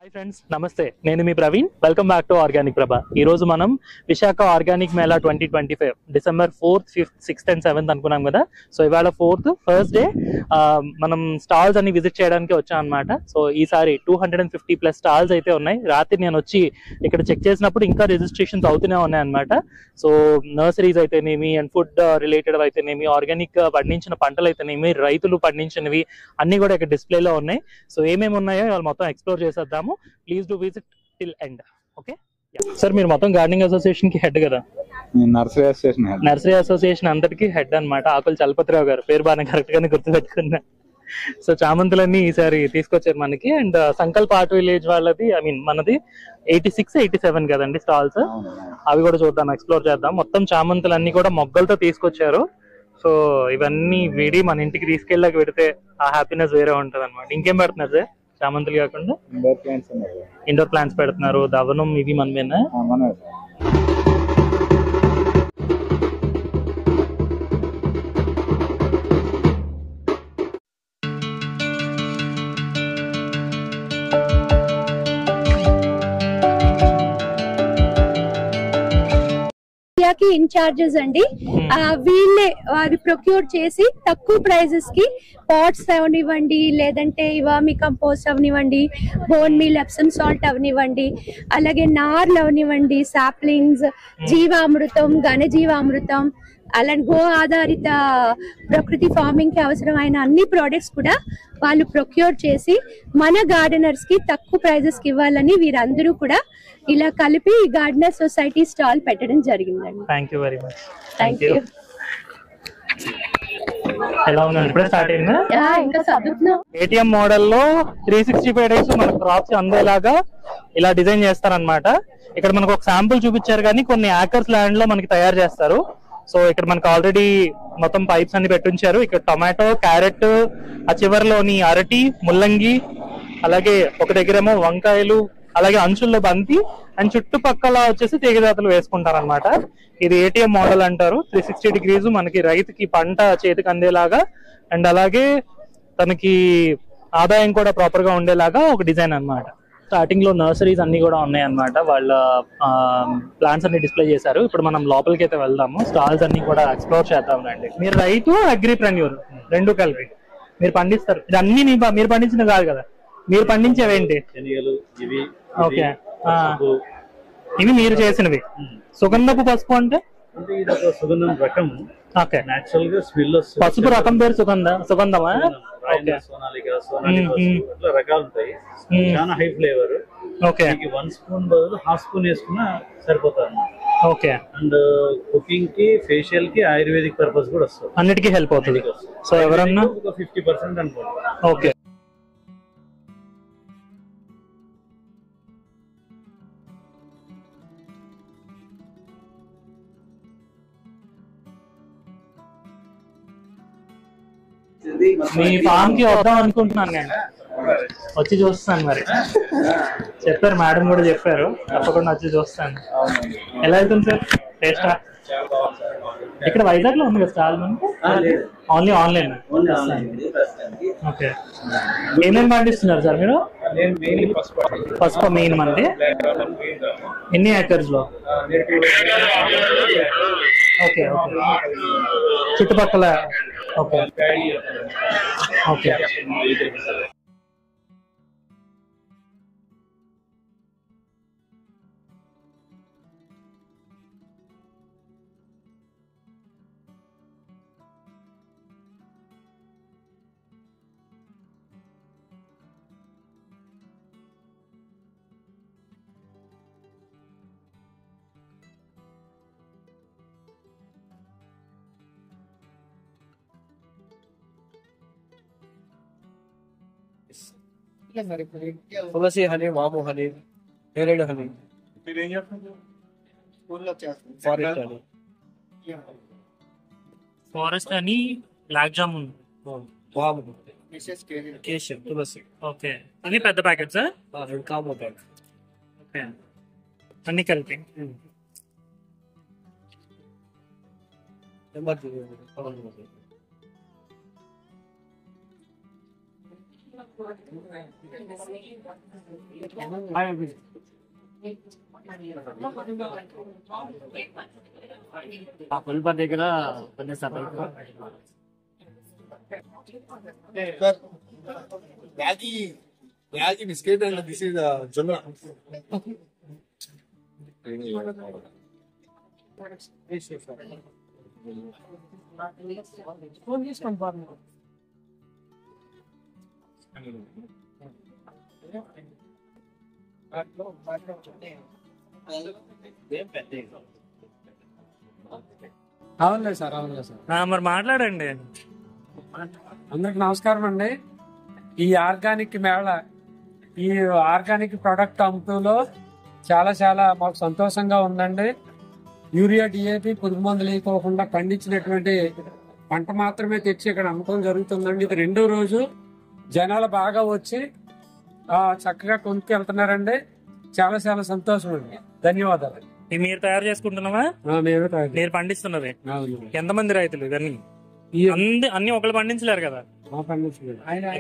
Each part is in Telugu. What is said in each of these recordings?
హాయ్ ఫ్రెండ్స్, నమస్తే. నేను మీ Praveen. Welcome back to organic Prabha. ఈ రోజు మనం Visakha organic Mela 2025 December 4th, 5th, 6th and 7th అనుకున్నాం కదా. సో ఇవాళ ఫస్ట్ డే మనం స్టాల్స్ అన్ని విజిట్ చేయడానికి వచ్చాం అనమాట. సో ఈసారి 250+ స్టాల్స్ అయితే ఉన్నాయి. రాత్రి నేను వచ్చి ఇక్కడ చెక్ చేసినప్పుడు ఇంకా రిజిస్ట్రేషన్స్ అవుతూనే ఉన్నాయి అనమాట. సో నర్సరీస్ అయితేనేమి అండ్ ఫుడ్ రిలేటెడ్ అయితేనేమి, ఆర్గానిక్ పండించిన పంటలు అయితేనేమి, రైతులు పండించినవి అన్ని కూడా ఇక్కడ డిస్ప్లేలో ఉన్నాయి. సో ఏమేమి ఉన్నాయో వాళ్ళు మొత్తం ఎక్స్ప్లోర్ చేసేద్దాము. Please do visit till end. Okay sir, మీరు మొత్తం గార్డెనింగ్ అసోసియేషన్ కి హెడ్ కదా? నర్సరీ అసోసియేషన్ అందరికి హెడ్ అనమాట. ఆకుల చలపతిరావు గారు పేరు బాగా కరెక్ట్ గానే గుర్తుపెట్టుకున్నా. సో చామంతులన్నీ ఈసారి తీసుకొచ్చారు మనకి. అండ్ సంకల్ప్ ఆర్ట్ విలేజ్ వాళ్ళది, మనది 86, 87 కదండి స్టాల్స్. అవి కూడా చూద్దాం, ఎక్స్ప్లోర్ చేద్దాం. మొత్తం చామంతులన్నీ కూడా మొగ్గలతో తీసుకొచ్చారు. సో ఇవన్నీ విడి మన ఇంటికి తీసుకెళ్ళాక పెడితే ఆ హ్యాపీనెస్ వేరే ఉంటది అనమాట. ఇంకేం పెడుతున్నారు సార్? చామంతులు కాకుండా ఇండోర్ ప్లాంట్స్ పెడుతున్నారు. దవనం ఇవి మనమేనా? కి ఇన్ఛార్జెస్ అండి. వీళ్ళే అది ప్రొక్యూర్ చేసి తక్కువ ప్రైజెస్ కి పాట్స్ అవనివ్వండి, లేదంటే ఇవామి కంపోస్ట్ అవనివ్వండి, బోన్ మీల్, ఎప్సమ్ సాల్ట్ అవనివ్వండి, అలాగే నార్లు అవనివ్వండి, సాప్లింగ్స్, జీవామృతం, ఘనజీవామృతం, అలాంటి గో ఆధారిత ప్రకృతి ఫార్మింగ్ కి అవసరమైన అన్ని ప్రోడక్ట్స్ కూడా వాళ్ళు ప్రొక్యూర్ చేసి మన గార్డెనర్స్ కి తక్కువ ప్రైజెస్ కి ఇవ్వాలని వీరందరూ కూడా ఇలా కలిపి గార్డెనర్ సొసైటీ స్టాల్ పెట్టడం జరిగిందండి. Thank you very much. Thank you. ఎలా ఉందండి? ఇప్పుడే స్టార్ట్ అయిందా? ఇంకా చదువుతున్నాం. ఏటీఎం మోడల్ లో 365 డేస్ మన క్రాప్స్ అందేలాగా ఇలా డిజైన్ చేస్తారనమాట. ఇక్కడ మనకు ఒక శాంపుల్ చూపించారు, కానీ కొన్ని ఏకర్స్ ల్యాండ్ లో మనకి తయారు చేస్తారు. సో ఇక్కడ మనకు ఆల్రెడీ మొత్తం పైప్స్ అన్ని పెట్టించారు. ఇక్కడ టొమాటో, క్యారెట్, ఆ చివరిలోని అరటి, ముల్లంగి, అలాగే ఒక దగ్గరేమో వంకాయలు, అలాగే అంచుల్లో బంతి, అండ్ చుట్టుపక్కల వచ్చేసి తీగజాతులు వేసుకుంటారు అనమాట. ఇది ఏటీఎం మోడల్ అంటారు. 360 degrees మనకి రైతుకి పంట చేతికి అందేలాగా, అండ్ అలాగే తనకి ఆదాయం కూడా ప్రాపర్ గా ఉండేలాగా ఒక డిజైన్ అన్నమాట. స్టార్టింగ్ లో నర్సరీస్ అన్ని కూడా ఉన్నాయి అన్నమాట. వాళ్ళ ప్లాంట్స్ అన్ని డిస్ప్లే చేశారు. ఇప్పుడు మనం లోపలికి అయితే వెళ్దాము. స్టాల్స్ అన్ని కూడా ఎక్స్ప్లోర్ చేద్దాం రండి. మీరు రైతు, అగ్రిప్రెన్యూర్ రెండు కలిపి మీరు పండిస్తారు. ఇది అన్ని మీరు పండించిన కాదు కదా, మీరు పండించేవేంటి? ఓకే, ఇవి మీరు చేసినవి. సుగంధపు పసుపు అంటే సుగంధం రకం. ఓకే, నేచురల్ గా స్మెల్ వస్తుంది. పసుపు రకం పేరు సుగంధమా? అట్లా రకాలు ఉంటాయి. చాలా హై ఫ్లేవర్. ఓకే, 1 స్పూన్ బదులు 1/2 స్పూన్ వేసుకున్నా సరిపోతుంది. ఓకే. అండ్ కుకింగ్ కి, ఫేషియల్ కి, ఆయుర్వేదిక్ పర్పస్ కూడా వస్తుంది. అన్నిటికీ హెల్ప్ అవుతుంది. సో ఎవరన్నా ఒక 50% అనుకోండి. ఓకే. మీ ఫామ్ కి వద్దాం అనుకుంటున్నాను నేను. వచ్చి చూస్తాను. మరి చెప్పారు, మేడం కూడా చెప్పారు, తప్పకుండా వచ్చి చూస్తాను. ఎలా వెళ్తుంది సార్ టేస్ట్? ఇక్కడ వైజాగ్ లో ఉంది కదా స్టాల్? Only online. ఓకే. ఏమేమి పండిస్తున్నారు సార్ మీరు? పసుపు మెయిన్ మంది. ఎన్ని ఏకర్స్ లో? Okay, okay. చుట్టుపక్కల. Okay, okay. తులసి హనీ, మాము హనీ, నేరేడు హనీ, ఫారెస్ట్ హనీ. ఫారెస్ట్ అని, బ్లాక్ జామున్, మాము, కేశవ్, తులసి. ఓకే, అన్ని పెద్ద packet sir? Combo pack. Okay, అన్ని కలిపి. పులిప దగ్గర Maggi biscuit and this is jonna. అవునులే సార్, అవునులే సార్. మరి మాట్లాడండి. అందరికి నమస్కారం అండి. ఈ ఆర్గానిక్ మేళ, ఈ ఆర్గానిక్ ప్రొడక్ట్ అమ్ముతూలో చాలా చాలా మాకు సంతోషంగా ఉందండి. యూరియా, డిఏపి, పురుగు మందులు వేయకోకుండా పండించినటువంటి పంట మాత్రమే తెచ్చి ఇక్కడ అమ్మకం జరుగుతుందండి. ఇది రెండో రోజు. జనాలు బాగా వచ్చి చక్కగా కొనుక్కెళ్తున్నారండి. చాలా చాలా సంతోషం అండి. ధన్యవాదాలు. ఇది మీరు తయారు చేసుకుంటున్నావా? మీరు పండిస్తున్నది ఎంతమంది రైతులు? ఇవన్నీ అన్ని ఒకళ్ళు పండించలేరు కదా.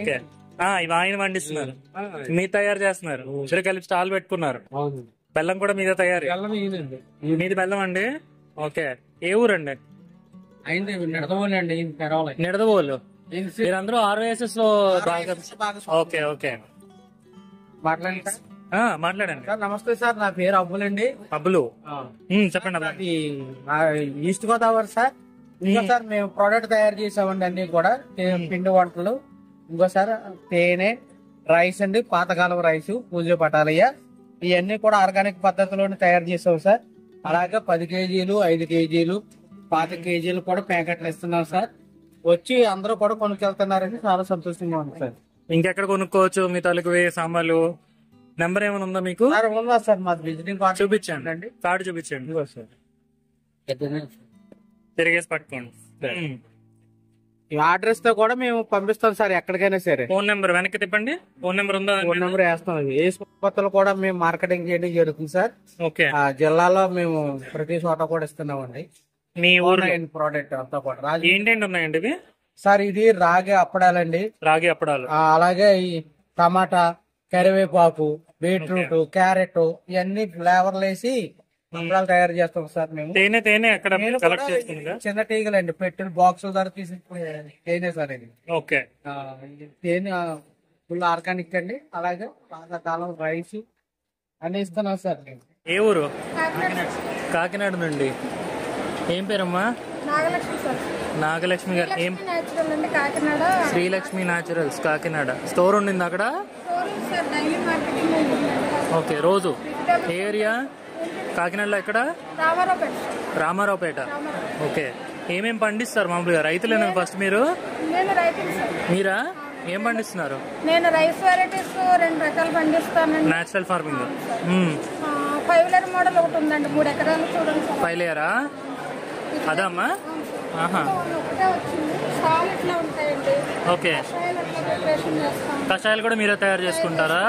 ఓకే. ఇవి ఆయన పండిస్తున్నారు, మీరు తయారు చేస్తున్నారు, ఇద్దరు కలిపి స్టాల్ పెట్టుకున్నారు. బెల్లం కూడా మీద తయారు. మీది బెల్లం అండి. ఓకే. ఏ ఊరండి? నిడదవోలు. మీరందరూ RYSS లో బాగా. ఓకే ఓకే, మాట్లాడండి. నమస్తే సార్, నా పేరు అబ్బుల్ అండి. అబ్బులు, చెప్పండి. అది ఈస్ట్ గోదావరి సార్. ఇంకోసారి మేము ప్రోడక్ట్ తయారు చేసామండి, అన్ని కూడా పిండి వంటలు. ఇంకోసారి తేనె, రైస్ అండి, పాతకాలం రైస్, పూజ పటాలయ్య, ఇవన్నీ కూడా ఆర్గానిక్ పద్ధతిలోనే తయారు చేసాం సార్. అలాగే 10 కేజీలు, 5 కేజీలు, 25 కేజీలు కూడా ప్యాకెట్లు ఇస్తున్నాం సార్. వచ్చి అందరూ కూడా కొనుక్కెళ్తున్నారని చాలా సంతోషంగా ఉంది సార్. ఇంకెక్కడ కొనుక్కోవచ్చు మీ తాలూకు సామాన్లు? నెంబర్ ఏమైనా ఉందా మీకు? ఉందా సార్, మాది విజిటింగ్ కార్డు చూపించండి అండి. కార్డు చూపించండి సార్, తిరిగేసి పట్టుకోండి. ఈ అడ్రస్ తో కూడా మేము పంపిస్తాం సార్, ఎక్కడికైనా సరే. ఫోన్ నెంబర్ వెనక్కి తిప్పండి. ఫోన్ నెంబర్ ఉందా? ఫోన్ నెంబర్ వేస్తాం. ఏ ఉత్పత్తులు కూడా మేము మార్కెటింగ్ చేయడం జరుగుతుంది సార్. ఓకే. జిల్లాలో మేము ప్రతి చోట కూడా ఇస్తున్నామండి. మీ ఊర్లో ప్రోడక్ట్ అంతా కూడా ఏంటండి ఉన్నాయండి ఇవి? సార్ ఇది రాగి అప్పడాలండి. రాగి అప్పడాలు. అలాగే ఈ టమాటా, కరివేపాకు, బీట్రూట్, క్యారెట్, ఇవన్నీ ఫ్లేవర్లు వేసి అప్పడాలు తయారు చేస్తాం సార్ మేము. తేనె ఎక్కడ కలెక్ట్ చేసుకుంటా? చిన్న టీగలండి, పెట్టిన బాక్స్ ధర తీసి తేనె సార్ ఇది. ఓకే. తేనె ఫుల్ ఆర్గానిక్ అండి. అలాగే పాతకాలం రైస్ అన్ని ఇస్తున్నాం సార్. ఏ ఊరు? కాకినాడ నుండి. ఏం పేరమ్మా? నాగలక్ష్మి సార్. నాగలక్ష్మి గారు. ఏం? కాకినాడ శ్రీలక్ష్మి న్యాచురల్స్ కాకినాడ. స్టోర్ ఉండింది అక్కడ? ఓకే. రోజు ఏరియా కాకినాడలో ఎక్కడ? రామారావుపేట. ఓకే. ఏమేం పండిస్తారు మామూలుగా? రైతులేనా ఫస్ట్ మీరు? మీరా? ఏం పండిస్తున్నారు? నేను రైస్ వెరైటీస్ 2 రకాలు పండిస్తానండి. Natural farming. 5 లేయర్ మోడల్ ఒకటి ఉందండి, 3 ఎకరాలు. చూడండి 5 లేయరా? అదమ్మా. ఒకటే వచ్చింది. సాలిడ్ లో ఉంటాయండి. ఓకే. కషాయాలు కూడా మీరే తయారు చేసుకుంటారా?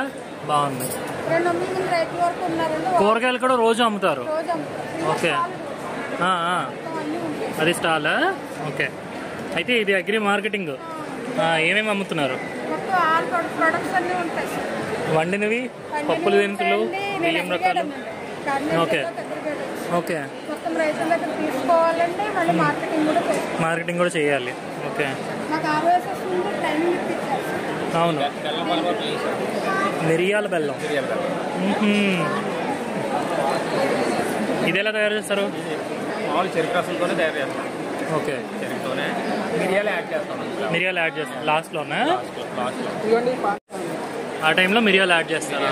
బాగుంది. 200 రైతుల వరకు ఉన్నారండి. కూరగాయలు కూడా రోజు అమ్ముతారు? ఓకే. అది స్టాలా? ఓకే. అయితే ఇది అగ్రి మార్కెటింగ్. ఏమేమి అమ్ముతున్నారు? ప్రొడక్ట్స్ అన్ని ఉంటాయి. వండినవి, పప్పులు, దినుసులు, బియ్యం రకాలు. Okay okay. మొత్తం రైతుల దగ్గర తీసుకోవాలంటే మళ్ళీ మార్కెటింగ్ కూడా చేయాలి. ఓకే. మాకు RYSS నుండి ట్రైనింగ్ ఇప్పించారు. అవును. మిరియాల బెల్లం. ఇది ఎలా తయారు చేస్తారు? చెరుకు రసంతోనే తయారు చేస్తాం. ఓకే. చెరుకుతోనే మిరియాలు యాడ్ చేస్తాం లాస్ట్ లోనా? ఆ టైంలో మిరియాలు యాడ్ చేస్తారు.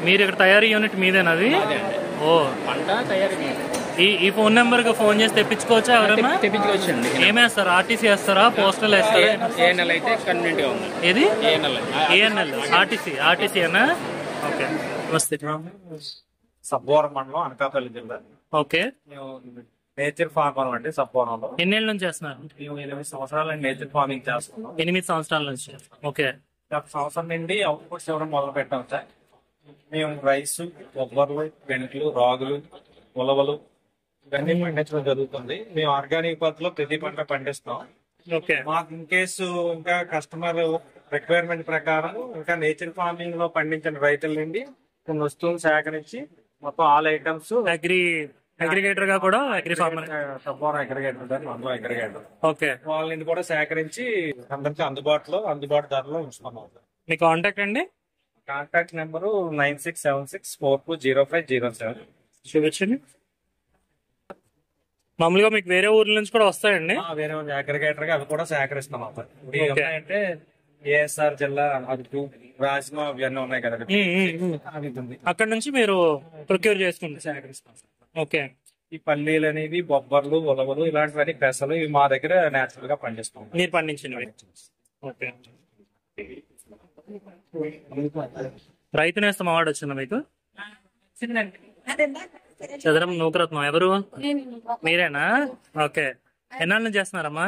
మీరు ఇక్కడ తయారీ యూనిట్ మీదేనా అది? ఓ, పంట తయారీ. ఈ ఫోన్ నెంబర్ కి ఫోన్ చేసి తెప్పించుకోవచ్చా? ఎవరైనా తెప్పించుకోవచ్చండి. ఏమేస్తారా? RTC వేస్తారా? పోస్టల్ వేస్తారా? ANL అయితే కన్వీనియంట్ గా ఉంది. ఏది? ANL. RTC అనా? ఓకే. వస్తే సబ్బవరం మండలం, అనకాపల్లి జిల్లా. ఓకే. నేచర్ ఫార్మర్ అండి సబ్బవరంలో. ఎన్నేళ్ళ నుంచి చేస్తున్నారు? 8 సంవత్సరాలు నేచర్ ఫార్మింగ్ చేస్తున్నాం. 8 సంవత్సరాల నుంచి. ఓకే. సంవత్సరం నుండి అవుట్పుట్స్ ఇవ్వడం మొదలు పెట్టాం సార్. మేము రైస్, కొబ్బర్లు, వెంట్లు, రాగులు, ఉలవలు ఇవన్నీ పండించడం జరుగుతుంది. మేము ఆర్గానిక్ పద్ధతిలో ప్రతి పంట పండిస్తాం. ఓకే. మాకు ఇన్ కేసు ఇంకా కస్టమర్ రిక్వైర్మెంట్ ప్రకారం ఇంకా నేచర్ ఫార్మింగ్ లో పండించిన రైతుల నుండి కొన్ని వస్తువులు సేకరించి మొత్తం ఆల్ ఐటమ్స్ అగ్రిగేటర్ గా కూడా అగ్రి ఫార్మర్ అగ్రిగేటర్ ఓకే. వాళ్ళ నుండి కూడా సేకరించి అందరికీ అందుబాటు ధరలో ఉంచుతున్నాం. మీ కాంటాక్ట్ అండి? Contact number 9676420507. చూపించండి. మామూలుగా మీకు వేరే ఊర్ల నుంచి కూడా వస్తాయండి? వేరే అగ్రిగేటర్ గా అవి కూడా సేకరిస్తున్నాం. అంటే ఏఎస్ఆర్ జిల్లా అరకు రాజమా ఇవన్నీ ఉన్నాయి కదా, అక్కడ నుంచి మీరు ప్రొక్యూర్ చేసుకుంటే సేకరిస్తాం. ఓకే. ఈ పల్లీలు అనేవి బొబ్బర్లు ఉలవలు ఇలాంటివన్నీ పెసలు ఇవి మా దగ్గర నేచురల్ గా పండిస్తాం. మీరు పండించినవి. ఓకే. రైతు నేస్తం అవార్డు వచ్చిందా మీకు? చదరం నూకరత్నం. ఎవరు? మీరేనా? ఓకే. ఎన్నాళ్ళ నుంచి చేస్తున్నారమ్మా?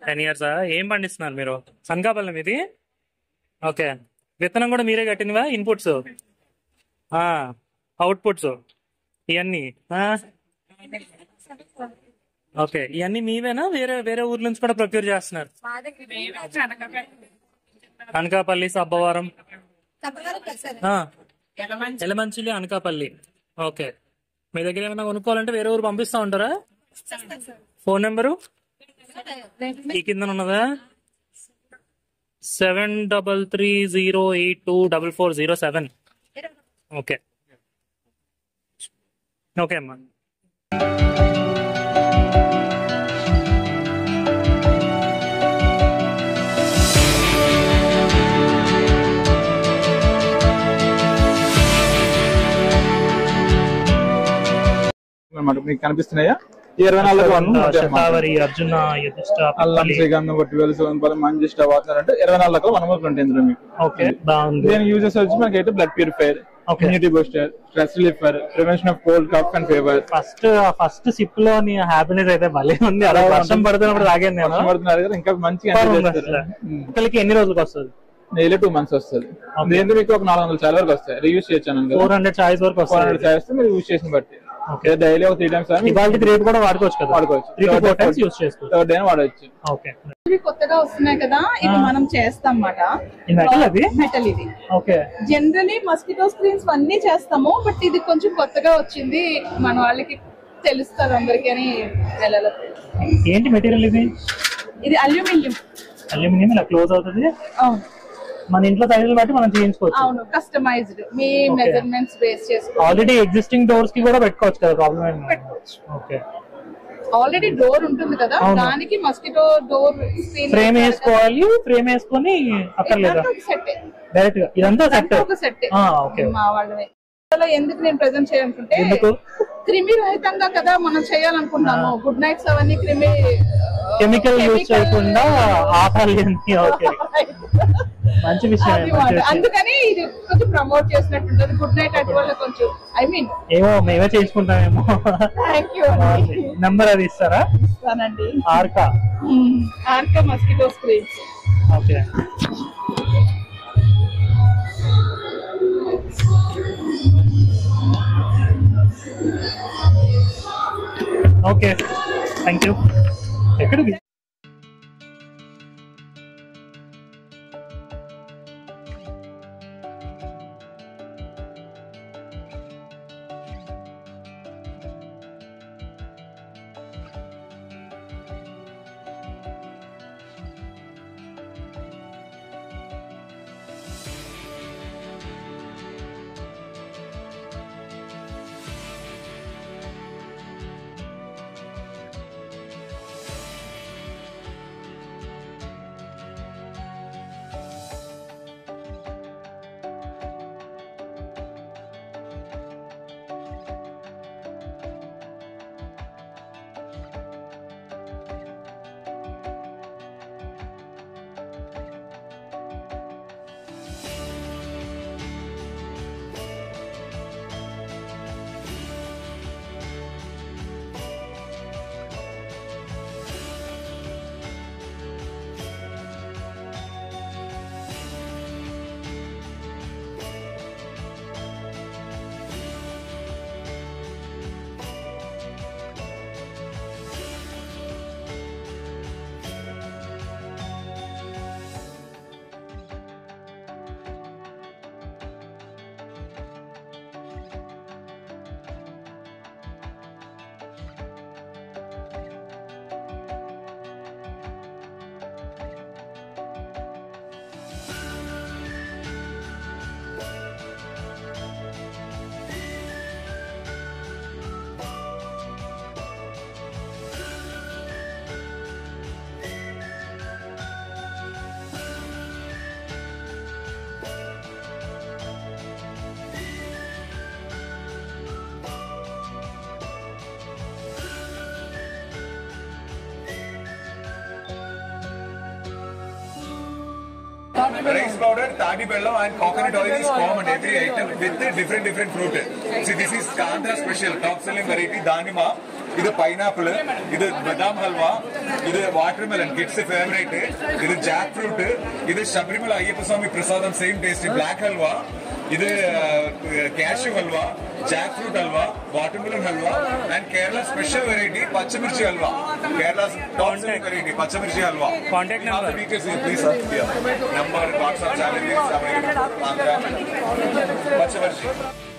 10 years. ఏం పండిస్తున్నారు మీరు? అనకాపల్లి మీది? ఓకే. విత్తనం కూడా మీరే కట్టినవా? ఇన్పుట్స్ అవుట్పుట్స్ ఇవన్నీ? ఓకే. ఇవన్నీ మీవేనా? వేరే ఊర్ల నుంచి కూడా ప్రొక్యూర్ చేస్తున్నారు? అనకాపల్లి, సబ్బవరం, ఎలమంచిలి, అనకాపల్లి. ఓకే. మీ దగ్గర ఏమైనా కొనుక్కోవాలంటే వేరే ఊరు పంపిస్తా ఉంటారా? ఫోన్ నెంబరు ఈ కింద ఉన్నదా? 7330824407. ఓకే. ఓకే అమ్మా. మీకు కనిపిస్తున్నాయా? 24 శతావరి, అర్జున, అల్లం, శ్రీగంధం, ట్వెల్వ్, మంజిష్ట వాడుతున్నారంటే 24 రకాల వనమూలికలు ఉంటాయి ఇందులో మీకు. ఓకే. బాగుంది. దీని యూజెస్ వచ్చి మనకి అయితే blood purifier, immunity booster, stress reliefer, prevention of cold, cough and fever. First sip లో నీ హ్యాపీనెస్ అయితే భలే ఉంది. అలా వర్షం పడుతున్నప్పుడు తాగాను నేను. పడుతున్నారు కదా, ఇంకా మంచిగా ఎన్ని రోజులకు వస్తుంది? డైలీ 2 months వస్తుంది. దీంతో మీకు ఒక 400 చాయ్ వరకు వస్తాయి. రీయూజ్ చేయొచ్చు. 400 చాయ్స్ వరకు వస్తాయి. 400 చాయ్స్ మీరు యూజ్ చేసిన బట్టి డైలీ ఒక 3 times రేపు కూడా వాడుకోవచ్చు కదా? వాడుకోవచ్చు. 3 to 4 times యూజ్ చేసుకోవచ్చు. థర్డ్ డే వాడవచ్చు. ఓకే. ఇవి కొత్తగా వస్తున్నాయి కదా, ఇవి మనం చేస్తాం అన్నమాట. మెటల్ ఇది. ఓకే. జనరలీ మస్కిటో స్క్రీన్స్ అన్ని చేస్తాము, బట్ ఇది కొంచెం కొత్తగా వచ్చింది, మన వాళ్ళకి తెలుస్తారు అందరికి అని. ఏంటి మెటీరియల్ ఇది? ఇది అల్యూమినియం. అల్యూమినియం ఇలా క్లోజ్ అవుతుంది. అవును. మన ఇంట్లో సైజులు బట్టి మనం చేయించుకోవచ్చు. అవును, కస్టమైజ్డ్ మీ మెజర్మెంట్స్ బేస్ చేసుకోవచ్చు. ఆల్రెడీ ఎగ్జిస్టింగ్ డోర్స్ కి కూడా పెట్టుకోవచ్చు కదా? ప్రాబ్లం ఏమి? పెట్టుకోవచ్చు. ఓకే. ఆల్రెడీ డోర్ ఉంటుంది కదా, దానికి మస్కిటో డోర్ ఫ్రేమ్ వేసుకోవాలి. ఫ్రేమ్ వేసుకొని అక్కర్లేదా? సెట్ డైరెక్ట్ గా ఇదంతా సెట్. ఒక సెట్. ఓకే. మా వాళ్ళే. ఎందుకు నేను ప్రెజెంట్ చేయాలనుకుంటే, క్రిమి రహితంగా కదా మనం చేయాలనుకుంటాము. గుడ్ నైట్స్ అవన్నీ కెమికల్ యూజ్ చేయకుండా ఆపాలి. ఓకే. మంచి విషయం. అందుకని ఇది కొంచెం ప్రమోట్ చేసినట్టుంటది. గుడ్ నైట్ అటు వల్ల కొంచెం ఏమో మేమే చేసుకుంటామేమో. నంబర్ అది ఇస్తారా? ఇస్తానండి. Arka mosquito screens. Okay. Okay. Thank you. ఎక్కడికి? rice powder, tadi bellam and coconut oil is common every item with different fruit. See, this is Andhra special top selling variety Danima. This is pineapple, this is badam halwa, this is watermelon, kids' favorite, this is jackfruit, this is Sabrimala Ayyappa Swami Prasadam, same taste, black halwa, this is cashew halwa, jackfruit halwa, watermelon halwa, and Kerala special variety, Pachamirchi halwa. Kerala's top selling variety, Pachamirchi halwa. Contact number. The details here, please, sir. Here. Number, WhatsApp channel, Andhra, Pachamirchi.